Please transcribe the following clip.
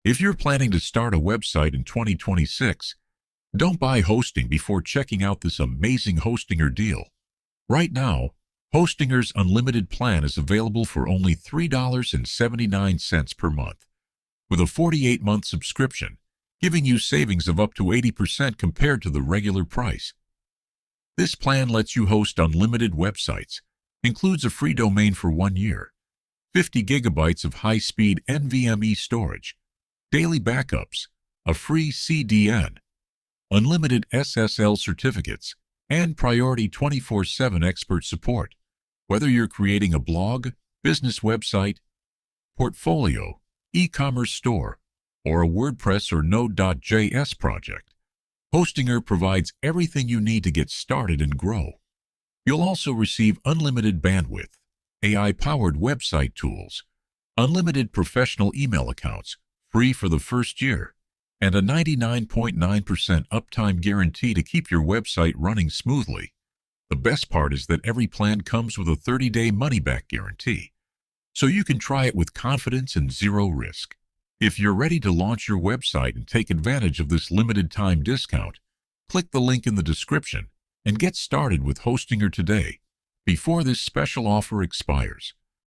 If you're planning to start a website in 2026, don't buy hosting before checking out this amazing Hostinger deal. Right now, Hostinger's unlimited plan is available for only $3.79 per month, with a 48-month subscription, giving you savings of up to 80% compared to the regular price. This plan lets you host unlimited websites, includes a free domain for 1 year, 50 gigabytes of high-speed NVMe storage, daily backups, a free CDN, unlimited SSL certificates, and priority 24/7 expert support. Whether you're creating a blog, business website, portfolio, e-commerce store, or a WordPress or Node.js project, Hostinger provides everything you need to get started and grow. You'll also receive unlimited bandwidth, AI-powered website tools, unlimited professional email accounts, free for the first year, and a 99.9% uptime guarantee to keep your website running smoothly. The best part is that every plan comes with a 30-day money-back guarantee, so you can try it with confidence and zero risk. If you're ready to launch your website and take advantage of this limited-time discount, click the link in the description and get started with Hostinger today, before this special offer expires.